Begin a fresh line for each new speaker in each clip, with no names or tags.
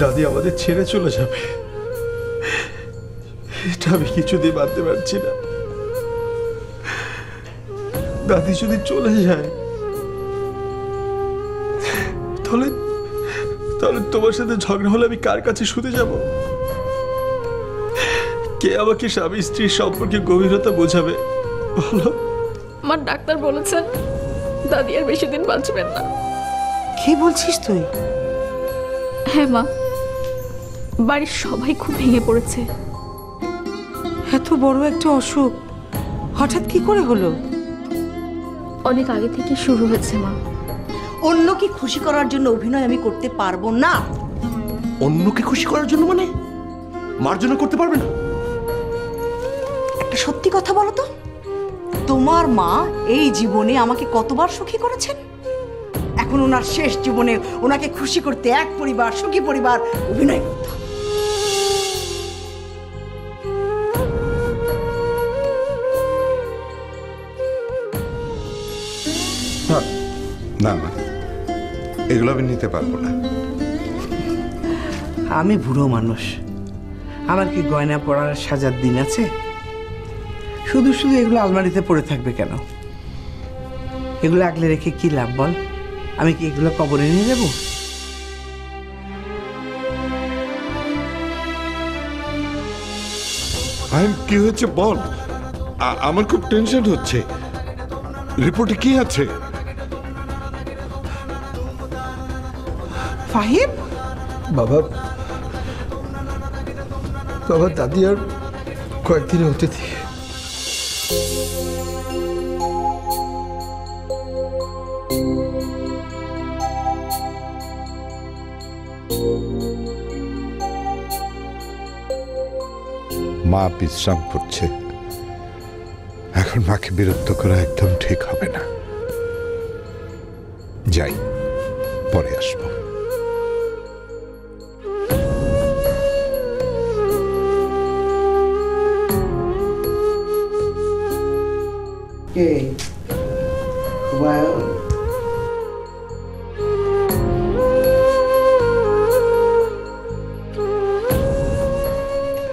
দাদি আমাদের ছেড়ে চলে যাবে, এটা আমি কিছুতেই মানতে পারছি না। দাদি যদি চলে যায় তাহলে তাহলে তোমার সাথে ঝগড়া হলে আমি কার কাছে শুতে যাব? কে আমাকে স্বামী স্ত্রীর সম্পর্কে গভীরতা বোঝাবে বলো?
আমার ডাক্তার বলেছেন দাদি আর বেশি দিন বাঁচবেন না।
কি বলছিস তুই?
হ্যাঁ মা, বাড়ির সবাই খুব ভেঙে পড়েছে।
এত বড় একটা অসুখ হঠাৎ কি করে হলো?
অনেক আগে থেকে শুরু হয়েছে মা।
অন্যকে খুশি করার জন্য অভিনয় আমি করতে পারবো না।
অন্যকে খুশি করার জন্য মানে মার জন্য করতে পারবে না?
একটা সত্যি কথা বলো তো, তোমার মা এই জীবনে আমাকে কতবার সুখী করেছেন? এখন ওনার শেষ জীবনে ওনাকে খুশি করতে এক পরিবার, সুখী পরিবার অভিনয় করতে হবে।
না মা, এগুলো আমি নিতে পারবো না।
আমি বুড়ো মানুষ, আমার কি গয়না পরার সাজার দিন আছে? শুধু শুধু এগুলো আলমারিতে পড়ে থাকবে কেন? এগুলো আগলে রেখে কি লাভ বল? আমি কি এগুলো কবরে নিয়ে যাবো?
কি হয়েছে বল, আমার খুব টেনশন হচ্ছে। রিপোর্টে কি আছে?
ফাহিম,
বাবা বাবা দাদি আর কয়েকদিনে হতে দিয়ে।
মা বিশ্রাম করছে, এখন মাকে বিরক্ত করা একদম ঠিক হবে না। যাই, পরে আসবো।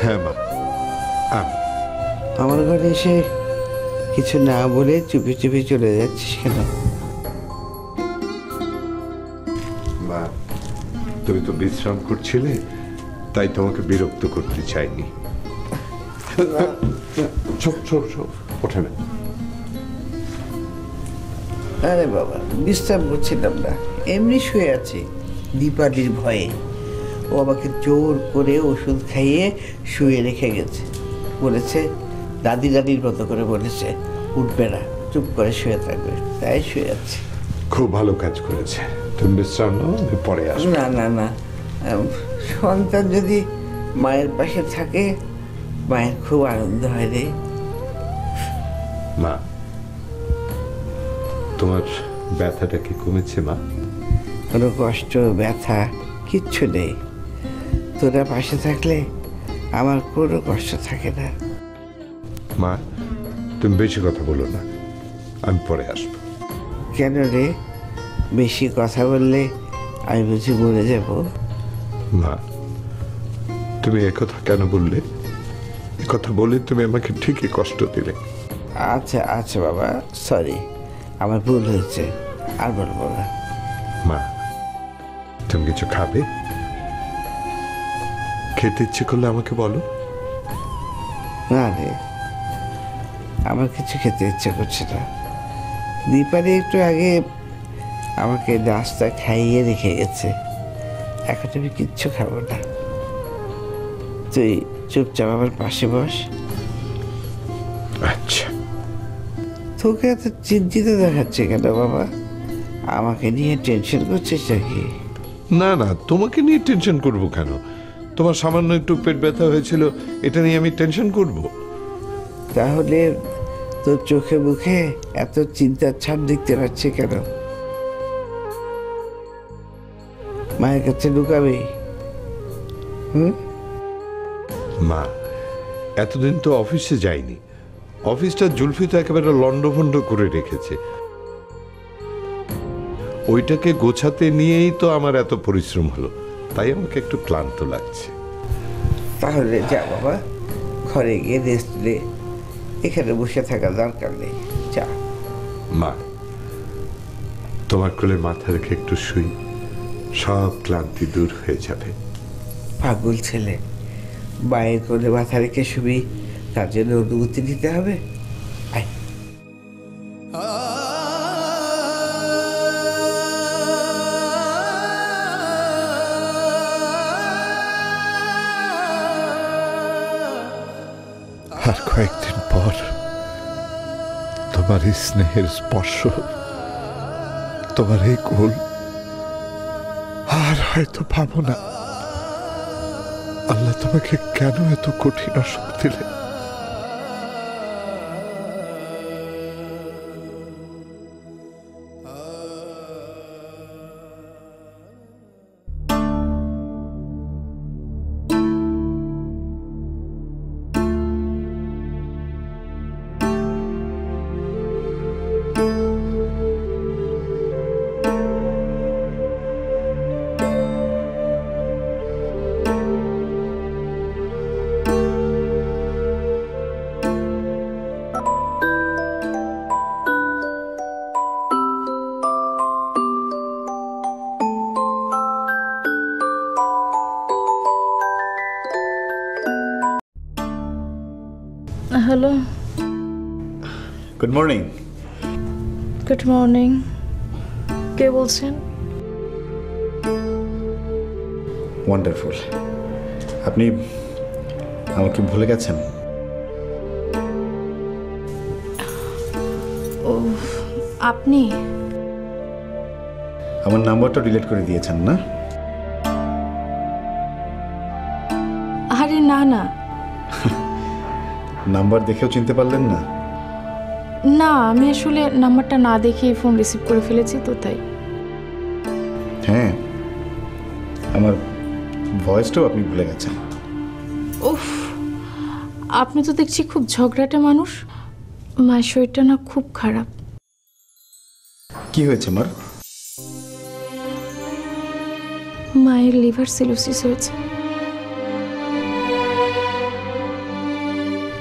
হ্যাঁ মা, আমি।
আমার ঘরে এসে কিছু না বলে চুপি চুপি চলে যাচ্ছিস কেন?
মা, তুমি তো বিশ্রাম করছিলে, তাই তোমাকে বিরক্ত করতে চাইনি। চুপ চুপ চুপ, ওঠে না।
আরে বাবা, বিশ্রাম করছিলাম না, এমনি শুয়ে আছি দীপালির ভয়ে। ও আমাকে জোর করে ওষুধ খাইয়ে শুয়ে রেখে গেছে। বলেছে দাদি দাদির মতো করে বলেছে, উঠবে না, চুপ করে শুয়ে থাকবে, তাই শুয়ে আছি।
খুব ভালো কাজ করেছে। তুমি বিশ্রাম নাও, আমি পরে আসবো।
না না না, সন্তান যদি মায়ের পাশে থাকে মায়ের খুব আনন্দ হয় রে।
মা, তোমার ব্যথাটা কি কমেছে মা?
কোনো কষ্ট ব্যথা কিচ্ছু নেই। তোরা পাশে থাকলে আমার কোনো কষ্ট থাকে না।
মা, তুমি বেশি কথা বলো না, আমি পরে আসবো।
কেন রে? বেশি কথা বললে আমি বুঝি মরে যাব?
মা, তুমি একথা কেন বললে? কথা বলে তুমি আমাকে ঠিকই কষ্ট দিলে।
আচ্ছা আচ্ছা বাবা, সরি, আমার ভুল হয়েছে, আর বলবো না।
মা, তুমি কিছু খাবে? খেতে ইচ্ছে করলে আমাকে বলো।
না রে, আমার কিছু খেতে ইচ্ছে করছে না। দীপালি একটু আগে আমাকে নাস্তা খাইয়ে রেখে গেছে, এখন আমি কিচ্ছু খাবো না। তুই চুপচাপ আমার পাশে বস।
আচ্ছা।
তোকে এত চিন্তিত দেখাচ্ছে কেন বাবা? আমাকে নিয়ে টেনশন করছিস নাকি?
না না, তোমাকে নিয়ে টেনশন করব কেন? তোমার সামান্য একটু পেট ব্যথা হয়েছিল, এটা নিয়ে আমি টেনশন করব?
তাহলে তোর চোখে মুখে এত চিন্তার ছাপ দেখতে পাচ্ছি কেন? মায়ের কাছে লুকাবি?
মা, এতদিন তো অফিসে যাইনি। অফিসটা জুলফি তো একেবারে লন্ডভন্ড করে রেখেছে। ওইটাকে গোছাতে নিয়েই তো আমার এত পরিশ্রম হলো। তাই আমাকে একটু ক্লান্ত লাগছে।
তাহলে যা বাবা, ঘরে গিয়ে রেস্ট নে, এখানে বসে থাকা দরকার নেই, যা।
মা, তোমার কোলে মাথা রেখে একটু শুই, সব ক্লান্তি দূর হয়ে যাবে।
পাগল ছেলে, মায়ের কোলে মাথা রেখে শুবি, তার জন্য অনুমতি দিতে হবে? আয়।
আর কয়েকদিন পর তোমার এই স্নেহের স্পর্শ, তোমার এই কোল আর হয়তো ভাবো না আল্লাহ তোমাকে কেন এত কঠিন অসুখ দিলেন।
Hello,
good morning.
Good morning. কে বলছেন?
ওয়ান্ডারফুল। আপনি আমাকে ভুলে গেছেন?
ও, আপনি?
আমার নাম্বারটা ডিলিট করে দিয়েছেন না?
আরে না না
নাম্বার দেখেও চিনতে পারলেন না?
না, আমি আসলে নাম্বারটা না দেখে ফোন রিসিভ করে ফেলেছি তো, তাই।
হ্যাঁ, আমার ভয়েসটাও আপনি ভুলে গেছেন।
উফ, আপনি তো দেখছি খুব ঝগড়াটে মানুষ। মায়ের শরীরটা না খুব খারাপ।
কি হয়েছে মার?
মায়ের লিভার সিরোসিস হয়েছে।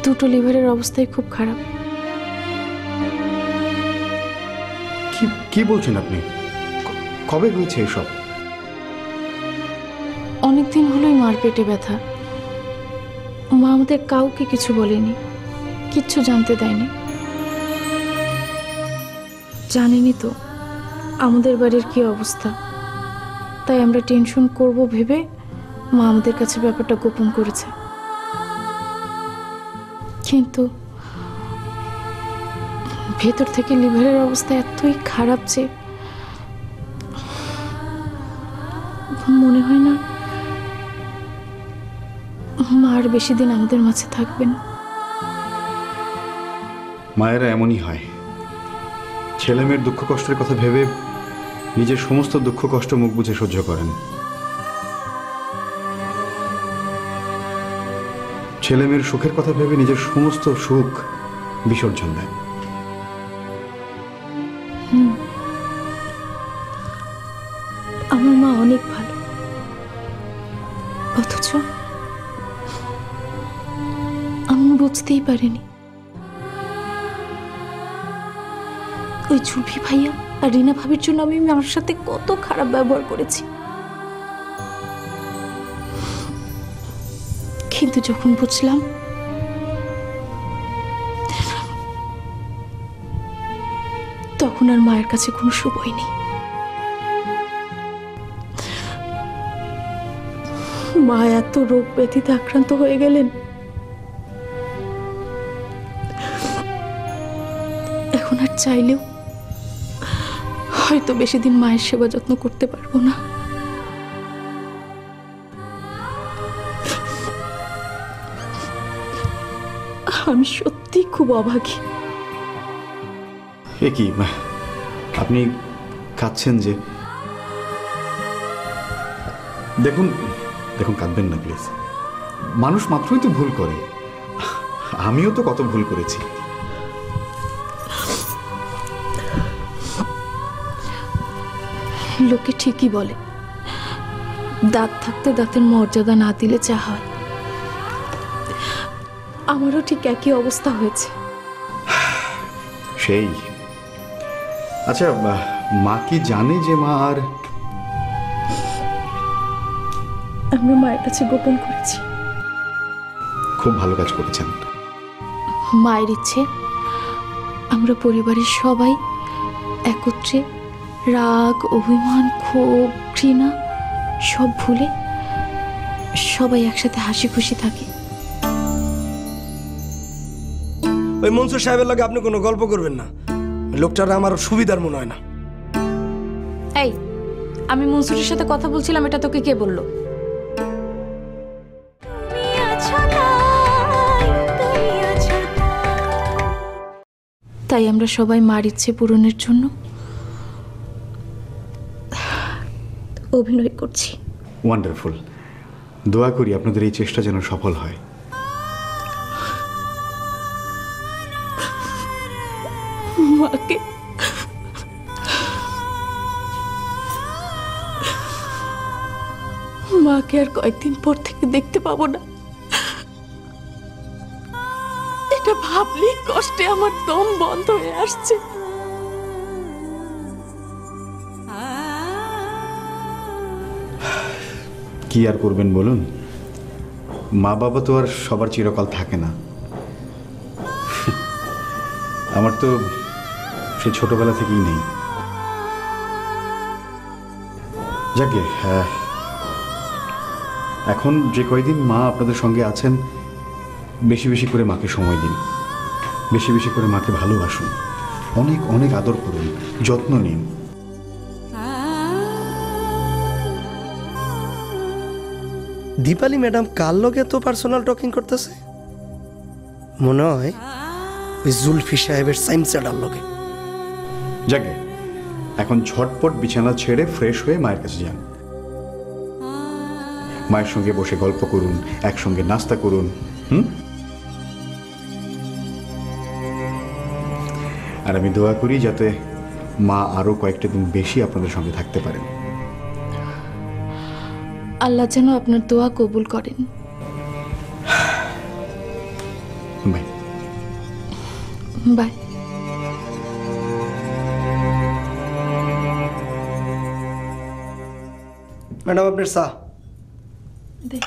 দুটো লিভারের অবস্থাই খুব খারাপ।
কি বলছেন আপনি? কবে হয়েছে এসব?
অনেকদিন হলোই মার পেটে ব্যথা। মা আমাদের কাউকে কিছু বলেনি, কিচ্ছু জানতে দেয়নি। জানেনি তো আমাদের বাড়ির কি অবস্থা, তাই আমরা টেনশন করব ভেবে মা আমাদের কাছে ব্যাপারটা গোপন করেছে। কিন্তু ভেতর থেকে লিভারের অবস্থা এতই খারাপ যে মনে হয় না মা আর বেশি দিন আমাদের মাঝে থাকবেন।
মায়েরা এমনই হয়, ছেলে মেয়ের দুঃখ কষ্টের কথা ভেবে নিজের সমস্ত দুঃখ কষ্ট মুখ বুজে সহ্য করেন। ছেলে মেয়ের সুখের কথা ভেবে নিজের সমস্ত সুখ বিসর্জন দেন।
আমার মা অনেক ভালো, অথচ আমি বুঝতেই পারিনি ওই ঝুলফি ভাইয়া আর রিনা ভাবির জন্য আমি আমার সাথে কত খারাপ ব্যবহার করেছি। কিন্তু যখন বুঝলাম তখন আর মায়ের কাছে কোনো সুবই নেই। মা এত রোগ ব্যাধিতে আক্রান্ত হয়ে গেলেন, এখন আর চাইলেও হয়তো বেশি দিন মায়ের সেবা যত্ন করতে পারবো না। আমি সত্যি খুব অভাগী।
এ কি আপনি কাঁদছেন যে? দেখুন দেখুন, কাঁদবেন না প্লিজ। মানুষ মাত্রই তো ভুল করে, আমিও তো কত ভুল করেছি।
লোকে ঠিকই বলে দাঁত থাকতে দাঁতের মর্যাদা না দিলে যা হয়, আমারও ঠিক একই অবস্থা হয়েছে।
সেই আচ্ছা, মা কি জানে যে মা আর?
আমরা মায়ের কাছে গোপন করেছি।
খুব ভালো কাজ করেছেন।
মায়ের ইচ্ছে আমরা পরিবারের সবাই একত্রে রাগ, অভিমান, ক্ষোভ, ঘৃণা সব ভুলে সবাই একসাথে হাসি খুশি থাকি।
ওই মনসুর সাহেবের লগে আপনি কোনো গল্প করবেন না, লোকটার আমার সুবিধার মনে হয় না।
এই, আমি মনসুরের সাথে কথা বলছিলাম, এটা তোকে কে বললো? তাই আমরা সবাই মার ইচ্ছে পূরণের জন্য অভিনয় করছি।
ওয়ান্ডারফুল। দোয়া করি আপনাদের এই চেষ্টা যেন সফল হয়।
মাকে আর কয়েকদিন পর থেকে দেখতে পাবো না, এটা ভাবলেই কষ্টে আমার দম বন্ধ হয়ে আসছে।
কি আর করবেন বলুন, মা বাবা তো আর সবার চিরকাল থাকে না। আমার তো সে ছোটবেলা থেকেই নেই। যাকে এখন যে কয়দিন মা আপনাদের সঙ্গে আছেন, বেশি বেশি করে মাকে সময় দিন, বেশি বেশি করে মাকে ভালোবাসুন, অনেক অনেক আদর করুন, যত্ন নিন।
দীপালি ম্যাডাম কার লগে তো পার্সোনাল টকিং করতেছে? মনে হয় ওই জুলফি সাহেবের সাইমসাডার লগে।
যাকে এখন ঝটপট বিছানা ছেড়ে ফ্রেশ হয়ে মায়ের কাছে যান। মায়ের সঙ্গে বসে গল্প করুন, একসঙ্গে নাস্তা করুন। আর আমি দোয়া করি যাতে মা আরো কয়েকটা দিন বেশি আপনাদের সঙ্গে থাকতে পারেন।
আল্লাহ যেন আপনার দোয়া কবুল করেন।
Bye
bye.
ম্যাডাম আপনার চা।
দে।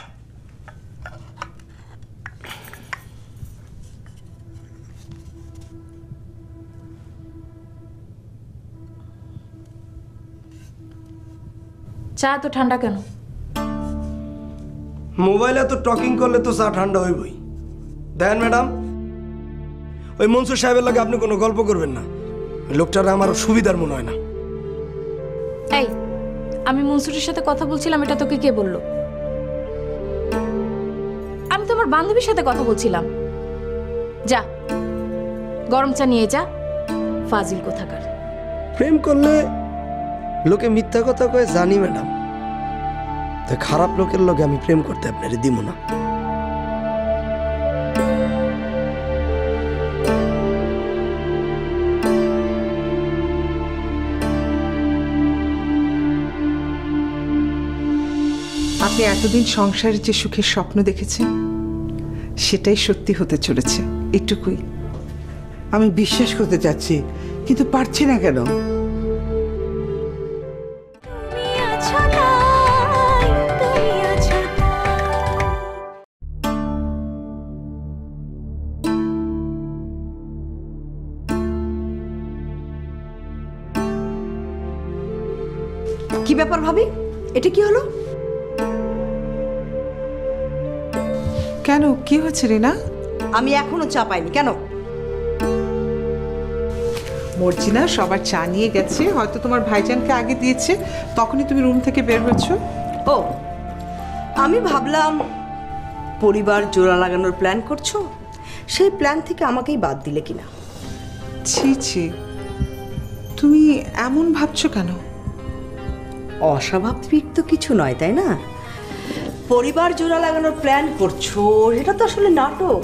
চা তো ঠান্ডা কেন?
মোবাইলে তো টকিং করলে তো চা ঠান্ডা হইবই। দেখেন ম্যাডাম, ওই মনসুর সাহেবের লগে আপনি কোনো গল্প করবেন না, লোকটার আমার সুবিধার মনে হয় না।
এই, আমি মনসুরের সাথে কথা বলছিলাম, এটা তোকে কে বললো? আমি তো আমার বান্ধবীর সাথে কথা বলছিলাম। যা গরম চা নিয়ে যা, ফাজিল কোথাকার।
প্রেম করলে লোকে মিথ্যা কথা কয়ে জানি ম্যাডাম, তো খারাপ লোকের লগে আমি প্রেম করতে আপনার দিব না।
আপনি এতদিন সংসারের যে সুখের স্বপ্ন দেখেছেন সেটাই সত্যি হতে চলেছে, এটুকুই।
আমি বিশ্বাস করতে চাচ্ছি কিন্তু পারছি না কেন।
কি ব্যাপার ভাবি, এটা কি হলো?
কেন, কি হচ্ছে রিনা?
আমি এখনো চা পাইনি কেন?
মর্জিনা সবার চা নিয়ে গেছে, হয়তো তোমার ভাইজানকে আগে দিয়েছে, তখনই তুমি রুম থেকে বের হয়েছো।
ও, আমি ভাবলাম পরিবার জোড়া লাগানোর প্ল্যান করছো, সেই প্ল্যান থেকে আমাকেই বাদ দিলে কিনা।
ছি ছি, তুমি এমন ভাবছো কেন?
অস্বাভাবিক তো কিছু নয়, তাই না? পরিবার জোড়া লাগানোর প্ল্যান করছো, এটা তো আসলে নাটক।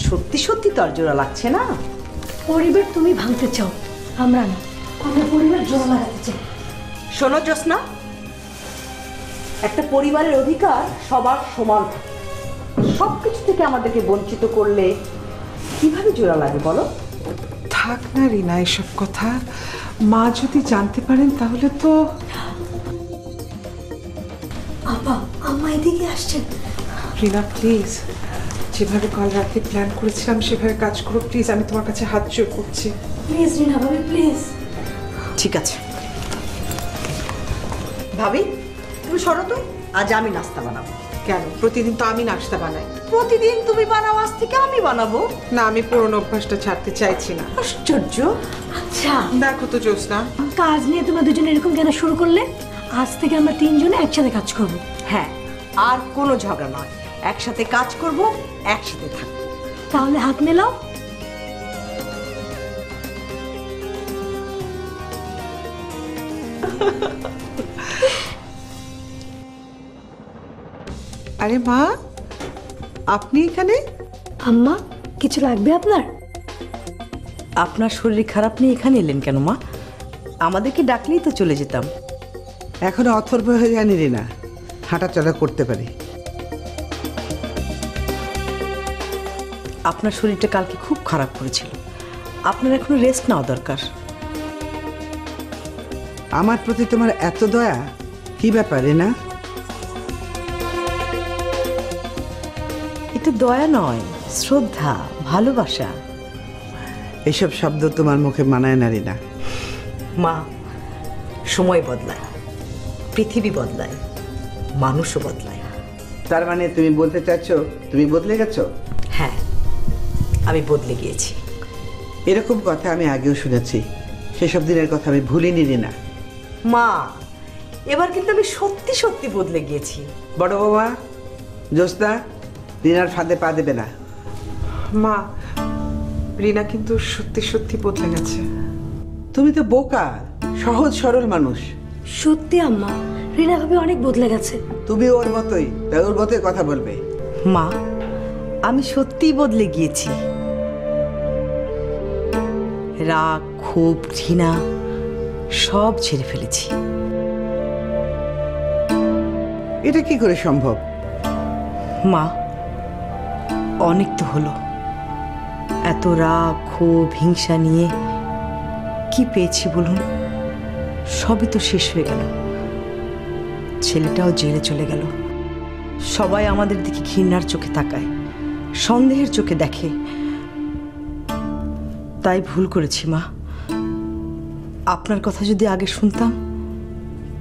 সত্যি সত্যি তো আর জোড়া লাগছে না।
পরিবার তুমি ভাঙতে চাও, আমরা না, আমরা পরিবার জোড়া লাগাতে চাই।
শোনো জ্যোৎস্না, একটা পরিবারের অধিকার সবার সমান থাকে। সব কিছু থেকে আমাদেরকে বঞ্চিত করলে কিভাবে জোড়া লাগে বলো?
থাক না রিনা এসব কথা, মা যদি জানতে পারেন তাহলে তো।
আপা আম্মা এদিকে আসছেন।
রিনা প্লিজ, যেভাবে কাল রাতে প্ল্যান করেছিলাম সেভাবে কাজ করো প্লিজ, আমি তোমার কাছে হাত জোড় করছি।
প্লিজ রিনা ভাবি প্লিজ।
ঠিক আছে ভাবি, তুমি সরো তো, আজ আমি নাস্তা বানাবো।
কেন? প্রতিদিন তো আমি নাস্তা বানাই।
প্রতিদিন তুমি বানাও, আজ থেকে আমি বানাবো।
না, আমি পুরনো অভ্যাসটা ছাড়তে চাইছি না।
আশ্চর্য।
আচ্ছা
দেখো তো জ্যোৎস্না,
কাজ নিয়ে তোমরা দুজন এরকম কেন শুরু করলে? আজ থেকে আমরা তিনজনে একসাথে কাজ করব।
হ্যাঁ, আর কোনো ঝগড়া নয়, একসাথে কাজ করব, একসাথে থাকবো।
তাহলে হাত মেলাও।
আরে মা, আপনি এখানে?
আম্মা কিছু লাগবে আপনার?
আপনার শরীর খারাপ নিয়ে এখানে এলেন কেন মা? আমাদেরকে ডাকলেই তো চলে যেতাম।
এখনো অথর্ব হয়ে জানি রে না, হাঁটাচলা করতে পারি।
আপনার শরীরটা কালকে খুব খারাপ করেছিল, আপনার এখনো রেস্ট নেওয়া দরকার।
আমার প্রতি তোমার এত দয়া, কি ব্যাপারে না?
এটা দয়া নয়, শ্রদ্ধা, ভালোবাসা।
এসব শব্দ তোমার মুখে মানায় না রে না।
মা, সময় বদলায়, পৃথিবী বদলায়, মানুষও বদলায়।
তার মানে তুমি বলতে চাচ্ছ তুমি বদলে গেছো?
হ্যাঁ, আমি বদলে গিয়েছি।
এরকম কথা আমি আগেও শুনেছি, সেসব দিনের কথা আমি ভুলিনি রে না।
মা, এবার কিন্তু আমি সত্যি সত্যি বদলে গিয়েছি।
বড় বাবা, জ্যোৎস্না, রিনার ফাঁদে পা দেবে না।
মা, রিনা কিন্তু সত্যি সত্যি বদলে গেছে।
তুমি তো বোকা, সহজ সরল মানুষ।
সত্যি আম্মা, রিনা ভাবি অনেক বদলে গেছে।
তুমি ওর মতোই, তাই ওর মতোই কথা বলবে।
মা, আমি সত্যিই বদলে গিয়েছি। রাগ, ক্ষোভ, ঘৃণা সব ছেড়ে ফেলেছি।
এটা কি করে সম্ভব?
মা, অনেক তো হলো, এত রাগ, ক্ষোভ, হিংসা নিয়ে কি পেয়েছি বলুন? সবই তো শেষ হয়ে গেল। ছেলেটাও জেলে চলে গেল। সবাই আমাদের দিকে ঘৃণার চোখে তাকায়, সন্দেহের চোখে দেখে। তাই ভুল করেছি মা। আপনার কথা যদি আগে শুনতাম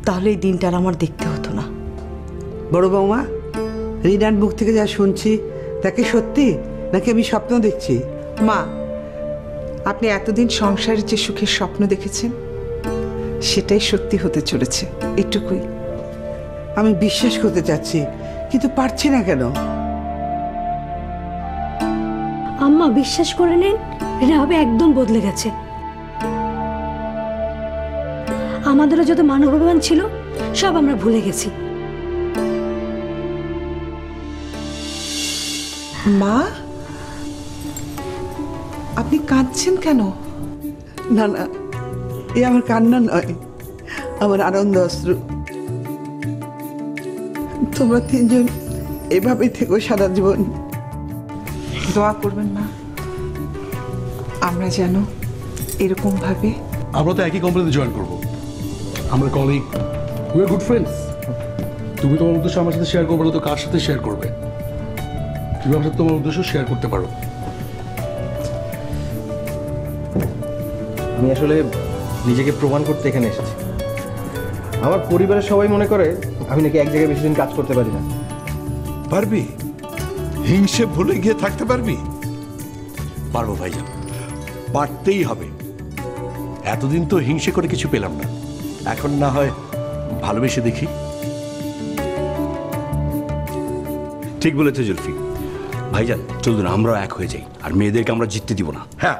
তাহলে এই দিনটা আর আমার দেখতে হতো না।
বড় বৌমা, রিনার মুখ থেকে যা শুনছি তাকে সত্যি নাকি আমি স্বপ্ন দেখছি?
মা, আপনি এতদিন সংসারের যে সুখের স্বপ্ন দেখেছেন সেটাই সত্যি হতে চলেছে, এটুকুই।
আমি বিশ্বাস করতে চাচ্ছি কিন্তু পারছি না কেন।
আম্মা বিশ্বাস করে নিন, রিনা ভাবি একদম বদলে গেছে। আমাদেরও যত মানবাভিমান ছিল সব আমরা ভুলে গেছি।
মা, আপনি কাঁদছেন কেন?
না না, এ আমার কান্না নয়, আমার আনন্দ অশ্রু। তোমরা তিনজন এভাবেই থেকো সারা জীবন।
দোয়া করবেন মা, আমরা যেন এরকম ভাবে।
আমরা তো একই কোম্পানিতে জয়েন করবো, আমরা colleague, we are good friends. তুমি তোমার উদ্দেশ্য আমার সাথে শেয়ার করবে না তো কার সাথে শেয়ার করবে? তুমি আমার সাথে তোমার উদ্দেশ্য শেয়ার করতে পারো।
আমি আসলে নিজেকে প্রমাণ করতে এখানে এসেছি। আমার পরিবারের সবাই মনে করে আমি নাকি এক জায়গায় বেশি দিন কাজ করতে পারি না।
পারবি? হিংসে ভুলে গিয়ে থাকতে পারবি?
পারবো ভাইজান, পারতেই হবে। এতদিন তো হিংসে করে কিছু পেলাম না, এখন না হয় ভালোবেসে দেখি।
ঠিক বলেছে জুলফি। ভাইজান চলুন আমরাও এক হয়ে যাই, আর মেয়েদেরকে আমরা জিততে দিব না।
হ্যাঁ,